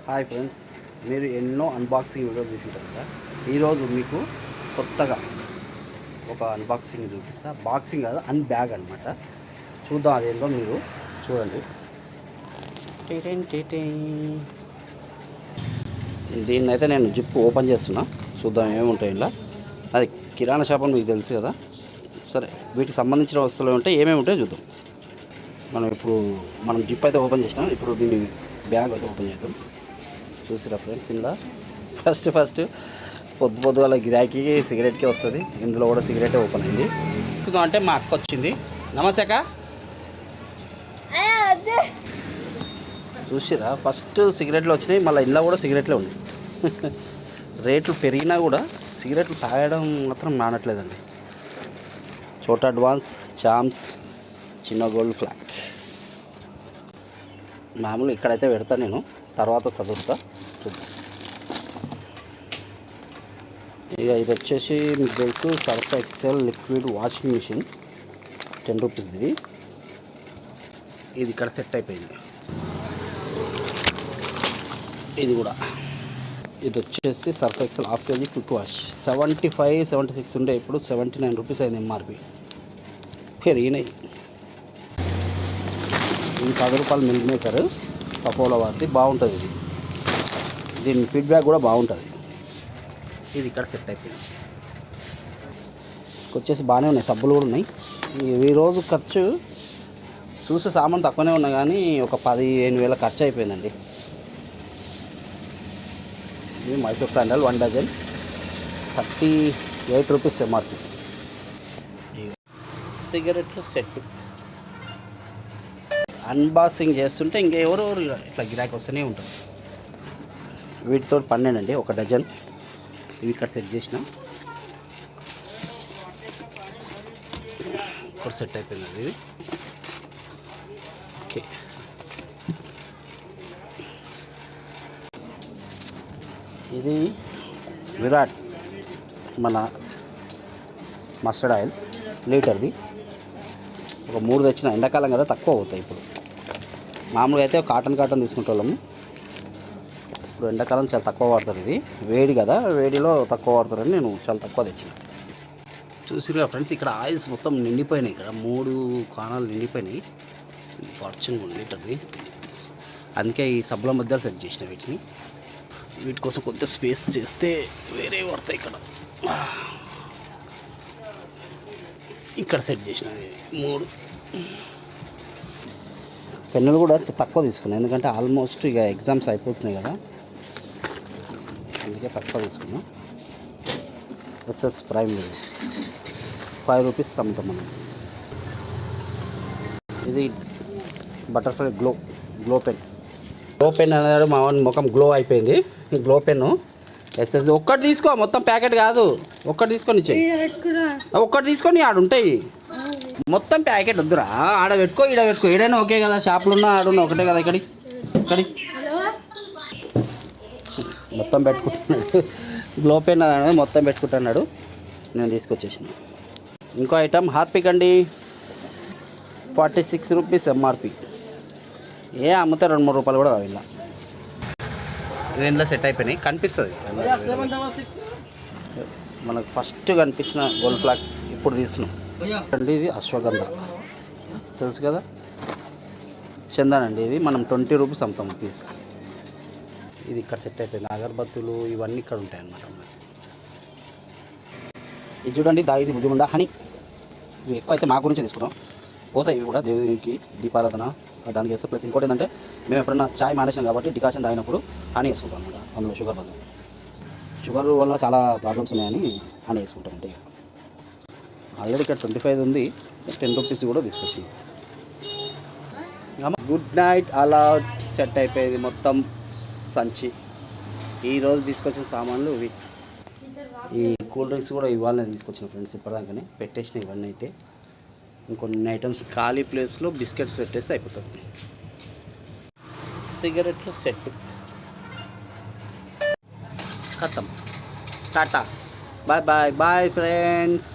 Hi friends, మీరు ఎన్నో unboxing వీడియోలు చూసుంటారు కదా. ఈరోజు మీకు కొత్తగా ఒక అన్బాక్సింగ్ చూపిస్తా. బాక్సింగ్ కాదు, అన్బ్యాగ్ అనమాట. చూద్దాం అదేందో, మీరు చూడండి. దీన్ని అయితే నేను జిప్ ఓపెన్ చేస్తున్నా. చూద్దాం ఏమేమి ఉంటాయి ఇలా. అది కిరాణా షాప్ అని మీకు తెలుసు కదా. సరే, వీటికి సంబంధించిన వస్తువులు ఉంటాయి, ఏమేమి ఉంటాయో చూద్దాం. మనం జిప్ అయితే ఓపెన్ చేసినాం. ఇప్పుడు దీన్ని బ్యాగ్ అయితే ఓపెన్ చేద్దాం. చూసిరా ఫ్రెండ్స్, ఇందులో ఫస్ట్ పొద్దుగాల గిరాకీ సిగరెట్కే వస్తుంది. ఇందులో కూడా సిగరెటే ఓపెన్ అయింది. అంటే మా అక్క వచ్చింది. నమస్తే అక్క. చూసిరా, ఫస్ట్ సిగరెట్లు వచ్చినాయి, మళ్ళీ ఇంట్లో కూడా సిగరెట్లే ఉన్నాయి. రేట్లు పెరిగినా కూడా సిగరెట్లు తాగడం మాత్రం మానట్లేదండి. చోటా అడ్వాన్స్, చామ్స్, చిన్న గోల్డ్ ఫ్లాగ్. మామూలు ఇక్కడైతే పెడతా, నేను తర్వాత చదువుతా. చూద్దాం. ఇక ఇది వచ్చేసి మీకు తెలుసు, Surf Excel liquid washing machine, 10 rupees. ఇది ఇక్కడ సెట్ అయిపోయింది. ఇది కూడా, ఇది వచ్చేసి Surf Excel half KG quick wash. 75-76 ఉండే, ఇప్పుడు 79 రూపీస్ అయింది ఎంఆర్పి. పెరిగినాయి. ఇది 10 రూపాయలు మిల్క్ మేకర్, అపోలో వారిది, బాగుంటుంది. దీని ఫీడ్బ్యాక్ కూడా బాగుంటుంది. ఇది ఇక్కడ సెట్ అయిపోయింది. వచ్చేసి బాగానే ఉన్నాయి, సబ్బులు కూడా ఉన్నాయి. ఈరోజు ఖర్చు చూసే సామాన్ తక్కువనే ఉన్నాయి, కానీ ఒక 15,000 వేల ఖర్చు అయిపోయిందండి. ఇది Mysore sandal 1 dozen, 38 rupees MRP. సిగరెట్లు సెట్ అన్బాక్సింగ్ చేస్తుంటే ఇంకెవరెవరు ఇట్లా గిరాకీ వస్తూనే ఉంటారు. వీటితో 12 అండి, 1 డజన్. ఇవి ఇక్కడ సెట్ చేసిన, ఇక్కడ సెట్ అయిపోయింది. ఇది ఓకే. ఇది విరాట్ మన మస్టర్డ్ ఆయిల్ లీటర్ది. ఒక 3 తెచ్చిన. ఎండాకాలం కదా, తక్కువ అవుతాయి. ఇప్పుడు మామూలుగా అయితే కాటన్ తీసుకుంటే వాళ్ళము. ఇప్పుడు ఎండాకాలం చాలా తక్కువ వాడతారు. ఇది వేడి కదా, వేడిలో తక్కువ వాడతారని నేను చాలా తక్కువ తెచ్చిన. చూసిరుగా ఫ్రెండ్స్, ఇక్కడ ఆయిల్స్ మొత్తం నిండిపోయినాయి. ఇక్కడ 3 కాణాలు నిండిపోయినాయి. ఫార్చ్యూన్ 1 లీటర్ది. అందుకే ఈ సబ్బుల మధ్య సెట్ చేసిన వీటిని. వీటి కోసం కొంత స్పేస్ చేస్తే వేరే పడతాయి. ఇక్కడ సెట్ చేసిన 3 పెన్నులు కూడా తక్కువ తీసుకున్నాను, ఎందుకంటే ఆల్మోస్ట్ ఇక ఎగ్జామ్స్ అయిపోతున్నాయి కదా, అందుకే తక్కువ తీసుకున్నాం. ఎస్ఎస్ ప్రైమ్ 5 రూపీస్ అమ్ముతాం మనం. ఇది బటర్ఫ్లై గ్లో పెన్ అనేది మా ముఖం గ్లో అయిపోయింది. ఈ గ్లో పెన్ను ఎస్ఎస్ ఒక్కటి తీసుకో, మొత్తం ప్యాకెట్ కాదు, ఒక్కటి తీసుకొని ఇచ్చేయి. ఒక్కటి తీసుకొని ఆడ ఉంటాయి, మొత్తం ప్యాకెట్ వద్దురా. ఆడ పెట్టుకో, ఈడ పెట్టుకో, ఈడైనా ఓకే కదా. షాపులు ఉన్నా ఆడున్నా ఒకటే కదా. ఇక్కడి మొత్తం పెట్టుకుంటున్నాడు. గ్లో పెన్ అనేది మొత్తం పెట్టుకుంటున్నాడు. నేను తీసుకొచ్చేసిన. ఇంకో ఐటమ్ హార్పిక్ అండి, 46 రూపీస్ ఎంఆర్పి. అమ్ముతే 2-3 రూపాయలు కూడా రావు. ఇలా ఇంట్లో సెట్ అయిపోయినాయి, కనిపిస్తుంది మనకు. ఫస్ట్ కనిపించిన గోల్డ్ ఫ్లాగ్ ఇప్పుడు తీస్తున్నాం అండి. ఇది అశ్వగంధ తెలుసు కదా, చందన్ అండి. ఇది మనం 20 రూపీస్ అమ్ముతాం పీస్. ఇది ఇక్కడ సెట్ అయిపోయింది. అగరబత్తులు ఇవన్నీ ఇక్కడ ఉంటాయి అన్నమాట. ఇది చూడండి, ఇది బుద్ధిముండా హనీ. ఇవి ఎక్కువ అయితే మా గురించి తీసుకుంటాం, పోతాయి. ఇవి కూడా దేవునికి దీపారాధన దానికి వేస్తే. ప్లస్ ఇంకోటి ఏంటంటే, మేము ఎప్పుడైనా చాయ్ మానేసాం కాబట్టి డికాషన్ తాగినప్పుడు హనీ వేసుకుంటాం అనమాట. అందులో షుగర్ బదులు. షుగర్ వల్ల చాలా ప్రాబ్లమ్స్ ఉన్నాయని హనీ వేసుకుంటాం అంతే. ఆల్రెడీ ఇక్కడ 25 ఉంది, 10 రూపీస్ కూడా తీసుకొచ్చింది. గుడ్ నైట్ అలా సెట్ అయిపోయింది మొత్తం సంచి. ఈరోజు తీసుకొచ్చిన సామాన్లు ఇవి. ఈ కూల్ డ్రింక్స్ కూడా ఇవ్వాలని తీసుకొచ్చిన ఫ్రెండ్స్. ఇప్పటిదాకానే పెట్టేసిన ఇవన్నీ. అయితే ఇంకొన్ని ఐటమ్స్ ఖాళీ ప్లేస్లో బిస్కెట్స్ పెట్టేస్తే అయిపోతుంది. సిగరెట్లు సెట్ ఖతం. Tata, bye friends.